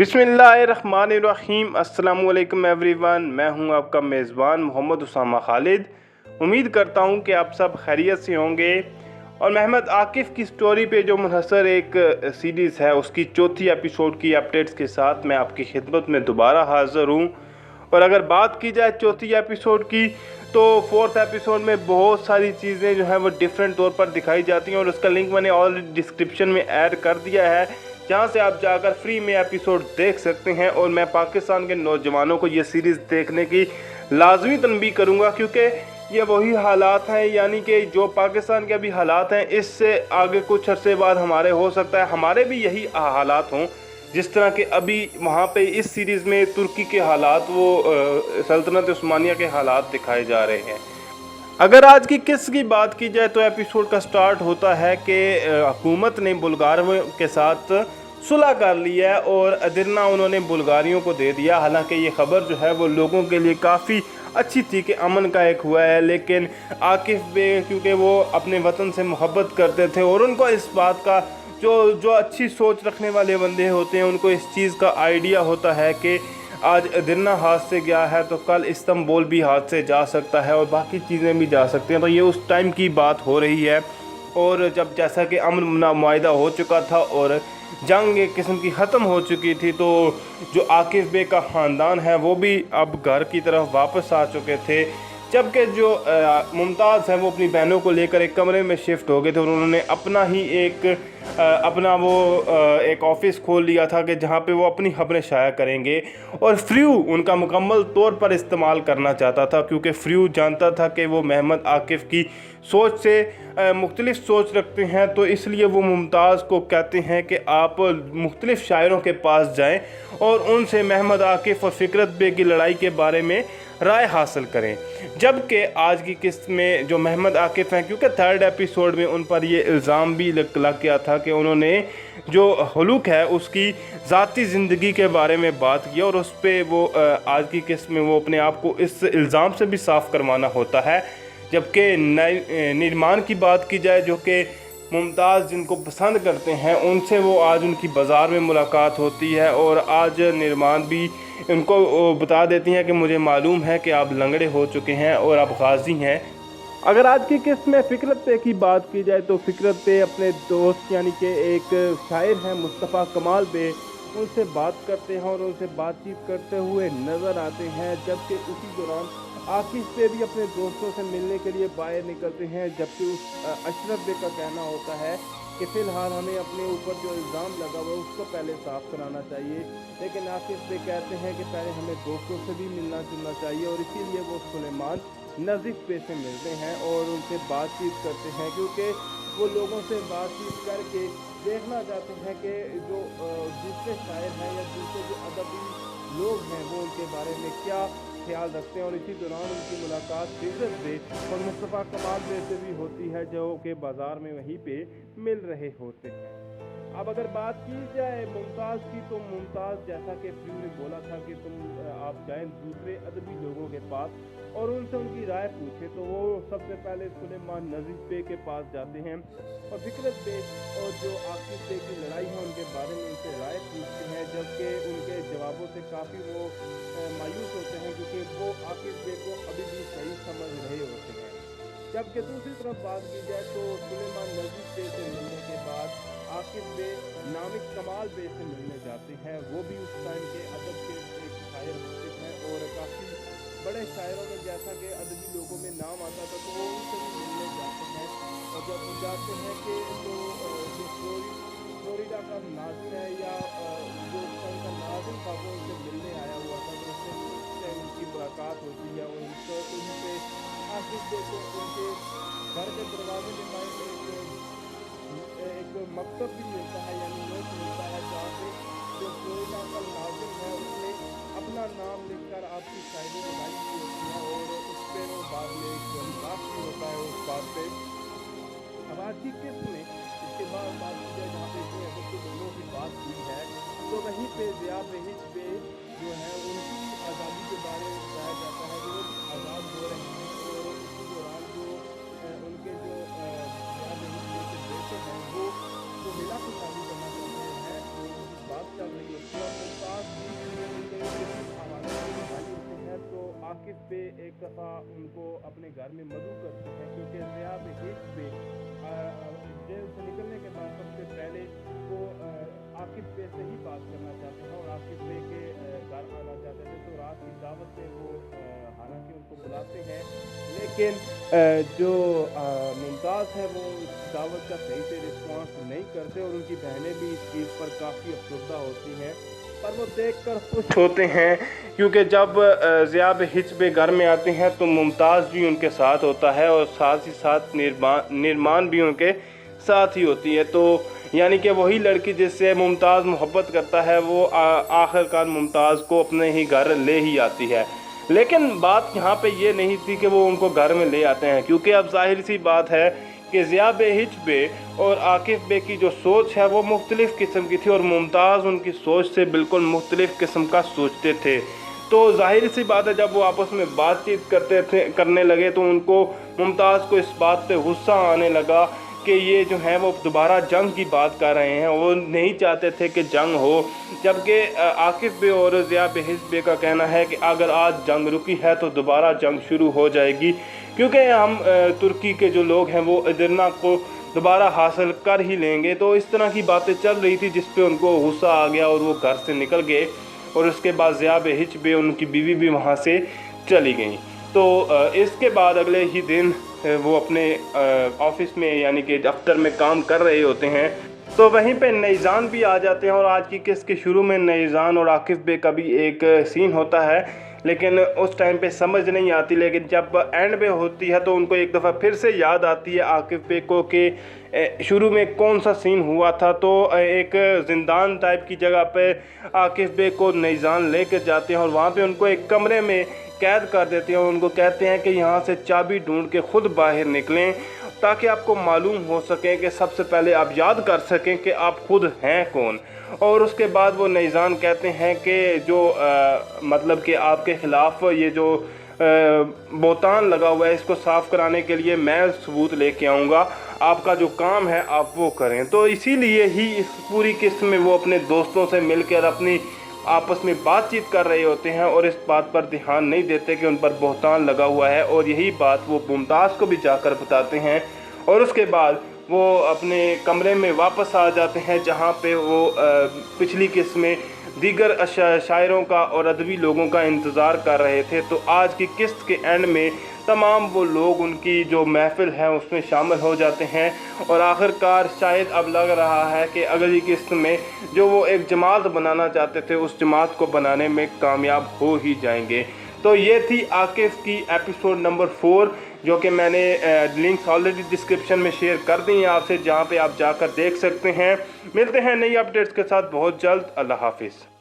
बिस्मिल्लाहिर्रहमानिर्रहीम। अस्सलाम वालेकुम एवरीवन। मैं हूं आपका मेज़बान मोहम्मद उसामा खालिद। उम्मीद करता हूं कि आप सब खैरियत से होंगे। और महमद आकिफ़ की स्टोरी पे जो मुनहसर एक सीरीज़ है, उसकी चौथी एपिसोड की अपडेट्स के साथ मैं आपकी खिदमत में दोबारा हाज़िर हूं। और अगर बात की जाए चौथी एपिसोड की, तो फोर्थ एपिसोड में बहुत सारी चीज़ें जो हैं वो डिफरेंट तौर पर दिखाई जाती हैं, और उसका लिंक मैंने ऑलरेडी डिस्क्रिप्शन में ऐड कर दिया है, जहां से आप जाकर फ्री में एपिसोड देख सकते हैं। और मैं पाकिस्तान के नौजवानों को ये सीरीज़ देखने की लाजमी तनबीह करूँगा, क्योंकि ये वही हालात हैं, यानी कि जो पाकिस्तान के अभी हालात हैं, इससे आगे कुछ अरसे बाद हमारे हो सकता है हमारे भी यही हालात हों, जिस तरह के अभी वहाँ पे इस सीरीज़ में तुर्की के हालात, वो सल्तनत उस्मानिया के हालात दिखाए जा रहे हैं। अगर आज की किस्से की बात की जाए, तो एपिसोड का स्टार्ट होता है कि हुकूमत ने बुल्गारियों के साथ सुलह कर लिया है और अदिरना उन्होंने बुल्गारियों को दे दिया। हालांकि ये खबर जो है वो लोगों के लिए काफ़ी अच्छी थी कि अमन का एक हुआ है, लेकिन आकिफ़ बे क्योंकि वो अपने वतन से मोहब्बत करते थे, और उनको इस बात का जो अच्छी सोच रखने वाले बंदे होते हैं, उनको इस चीज़ का आइडिया होता है कि आज अदिरना हाथ से गया है तो कल इस्तांबुल भी हाथ से जा सकता है और बाकी चीज़ें भी जा सकती हैं। तो ये उस टाइम की बात हो रही है, और जब जैसा कि अमन मुआहिदा हो चुका था और जंग एक किस्म की ख़त्म हो चुकी थी, तो जो आकिफ़ बे का ख़ानदान है वो भी अब घर की तरफ वापस आ चुके थे। जबकि जो मुमताज़ हैं वो अपनी बहनों को लेकर एक कमरे में शिफ्ट हो गए थे, और उन्होंने अपना ही एक ऑफ़िस खोल लिया था कि जहाँ पे वो अपनी खबरें शाया करेंगे। और फ्रू उनका मुकम्मल तौर पर इस्तेमाल करना चाहता था, क्योंकि फ्रू जानता था कि वो महमद आकिफ़ की सोच से मुख्तलिफ़ सोच रखते हैं, तो इसलिए वो मुमताज़ को कहते हैं कि आप मुख्तलिफ़ शायरों के पास जाएं और उनसे महमद आकिफ़ और फ़िक्रत बे की लड़ाई के बारे में राय हासिल करें। जबकि आज की किस्त में जो महमद आकिफ़ हैं, क्योंकि थर्ड एपिसोड में उन पर ये इल्ज़ाम भी लग गया था कि उन्होंने जो हलूक है उसकी ज़ाती ज़िंदगी के बारे में बात की, और उस पर वो आज की किस्त में वो अपने आप को इस इल्ज़ाम से भी साफ़ करवाना होता है। जबकि निर्माण की बात की जाए, जो कि मुमताज़ जिनको पसंद करते हैं, उनसे वो आज उनकी बाज़ार में मुलाकात होती है, और आज निर्माण भी उनको बता देती हैं कि मुझे मालूम है कि आप लंगड़े हो चुके हैं और आप गाजी हैं। अगर आज की किस्त में फ़िक्रत पे की बात की जाए, तो फ़िक्रत पे अपने दोस्त यानी कि एक शायर हैं मुस्तफ़ा कमाल बे, उनसे बात करते हैं और उनसे बातचीत करते हुए नज़र आते हैं। जबकि उसी दौरान आकिफ़ पे भी अपने दोस्तों से मिलने के लिए बाहर निकलते हैं, जबकि उस अशरफ बे का कहना होता है कि फ़िलहाल हमें अपने ऊपर जो इल्ज़ाम लगा हुआ है उसको पहले साफ़ कराना चाहिए। लेकिन आकिफ़ बे कहते हैं कि पहले हमें दोस्तों से भी मिलना जुलना चाहिए, और इसीलिए वो सुलेमान नज़ीफ़ बे से मिलते हैं और उनसे बातचीत करते हैं, क्योंकि वो लोगों से बातचीत करके देखना चाहते हैं कि जो दूसरे शायर हैं या दूसरे जो अदबी लोग हैं वो उनके बारे में क्या ख्याल रखते हैं। और इसी दौरान उनकी मुलाकात फ़िक्रत बे और मुस्तफ़ा कमाल बे से भी होती है, जो कि बाज़ार में वहीं पे मिल रहे होते हैं। अब अगर बात की जाए मुमताज़ की, तो मुमताज़ जैसा कि फ्रू ने बोला था कि आप जाएं दूसरे अदबी लोगों के पास और उनसे उनकी राय पूछें, तो वो सबसे पहले सुलेमान नज़ीफ़ बे के पास जाते हैं और फ़िक्रत बे और जो आकिफ़ बे की लड़ाई है उनके बारे में उनसे राय पूछते हैं। जबकि उनके जवाबों से काफ़ी वो मायूस होते हैं, क्योंकि वो आकिफ़ बे को अभी भी सही समझ रहे होते हैं। जबकि दूसरी तरफ बात की जाए, तो सुलेमान नज़ीफ़ बे से मिलने के बाद आकिफ़ बे नामिक कमाल बे से मिलने जाते हैं। वो भी उस टाइम के अदब के एक शायर होते हैं, और काफ़ी बड़े शायरों में जैसा कि अदबी लोगों में नाम आता था, तो वो उनसे भी मिलने जाते हैं। और जब वो जाते हैं कि जो फ्लोरिडा का नाज़िम है या जो उनका नाज़िम था वो उनसे मिलने आया हुआ था, तो उससे उनकी मुलाकात होती है। उनसे आकिफ़ बे को उनके घर के दरवाजे के पास एक मकतब भी मिलता है, यानी नोट मिलता है, जहाँ पे जो फ्लोरिडा का नाज़िम है उसने अपना नाम लिखकर आपकी शायरी लगाई हुई होती है, और उस पर वो बाद में एक मजाक भी होता है उस बात पे। अब आज की किस्त में इसके बाद बात की जाए, जहाँ पे इतने अदब के लोगों की बात हुई है, तो वहीं पे ज़िया बहिश पे जो है उनकी आज़ादी के बारे में बताया जाता है कि वो आज़ाद हो रहे हैं। और इसी दौरान जो उनके जो ज़िया बहिश के बेटे हैं वो मिला को शादी करना चाहते हैं, और उनकी बात चल रही होती है। और एक दफ़ा उनको अपने घर में मदऊ करते हैं, क्योंकि ज़ियाब हिच बे जेल से निकलने के बाद सबसे पहले वो आकिब बे से ही बात करना चाहते हैं और आकिब बे के घर आना चाहते थे। तो रात की दावत में वो हालांकि उनको बुलाते हैं, लेकिन जो मुमताज़ है वो इस दावत का सही से रिस्पॉन्स नहीं करते और उनकी बहनें भी इस चीज़ पर काफ़ी अफसरदा होती हैं, पर वो देखकर खुश होते हैं, क्योंकि जब ज़ियाब हिच बे घर में आते हैं तो मुमताज़ भी उनके साथ होता है और साथ ही साथ निर्मान भी उनके साथ ही होती है। तो यानी कि वही लड़की जिससे मुमताज़ मोहब्बत करता है वो आखिरकार मुमताज़ को अपने ही घर ले ही आती है। लेकिन बात यहाँ पे ये नहीं थी कि वो उनको घर में ले आते हैं, क्योंकि अब ज़ाहिर सी बात है कि ज़ियाब हिच बे और आकिफ बे की जो सोच है वो मुख्तलिफ़ किस्म की थी और मुमताज़ उनकी सोच से बिल्कुल मुख्तलिफ़ किस्म का सोचते थे। तो ज़ाहिर सी बात है जब वो आपस में बातचीत करने लगे तो उनको मुमताज़ को इस बात पे गुस्सा आने लगा कि ये जो है वो दोबारा जंग की बात कर रहे हैं। वो नहीं चाहते थे कि जंग हो, जबकि आकिफ बे और ज़ियाब हिच बे का कहना है कि अगर आज जंग रुकी है तो दोबारा जंग शुरू हो जाएगी, क्योंकि हम तुर्की के जो लोग हैं वो इदरना को दोबारा हासिल कर ही लेंगे। तो इस तरह की बातें चल रही थी जिस पे उनको गुस्सा आ गया और वो घर से निकल गए और उसके बाद ज़ियाब हिच बे उनकी बीवी भी वहाँ से चली गई। तो इसके बाद अगले ही दिन वो अपने ऑफिस में यानी कि दफ्तर में काम कर रहे होते हैं, तो वहीं पे नईजान भी आ जाते हैं और आज की किस्त के शुरू में नईजान और आकिफ बे का भी एक सीन होता है, लेकिन उस टाइम पे समझ नहीं आती। लेकिन जब एंड पे होती है तो उनको एक दफ़ा फिर से याद आती है आकिफ बे को कि शुरू में कौन सा सीन हुआ था। तो एक ज़िंदान टाइप की जगह पे आकिफ बे को नईजान लेकर जाते हैं और वहाँ पे उनको एक कमरे में कैद कर देते हैं और उनको कहते हैं कि यहाँ से चाबी ढूंढ के ख़ुद बाहर निकलें, ताकि आपको मालूम हो सके कि सबसे पहले आप याद कर सकें कि आप खुद हैं कौन। और उसके बाद वो नईजान कहते हैं कि जो मतलब कि आपके ख़िलाफ़ ये जो बोतान लगा हुआ है इसको साफ़ कराने के लिए मैं सबूत लेके आऊँगा, आपका जो काम है आप वो करें। तो इसीलिए ही इस पूरी किस्त में वो अपने दोस्तों से मिलकर अपनी आपस में बातचीत कर रहे होते हैं और इस बात पर ध्यान नहीं देते कि उन पर बोहतान लगा हुआ है, और यही बात वो मुमताज़ को भी जाकर बताते हैं। और उसके बाद वो अपने कमरे में वापस आ जाते हैं जहाँ पे वो पिछली किस्त में दीगर शायरों का और अदबी लोगों का इंतज़ार कर रहे थे। तो आज की किस्त के एंड में तमाम वो लोग उनकी जो महफ़िल है उसमें शामिल हो जाते हैं और आखिरकार शायद अब लग रहा है कि अगली किस्त में जो वो एक जमात बनाना चाहते थे उस जमात को बनाने में कामयाब हो ही जाएंगे। तो ये थी आकिफ की एपिसोड नंबर 4, जो कि मैंने लिंक्स ऑलरेडी डिस्क्रिप्शन में शेयर कर दी हैं आपसे, जहाँ पे आप जाकर देख सकते हैं। मिलते हैं नई अपडेट्स के साथ बहुत जल्द। अल्लाह हाफिज़।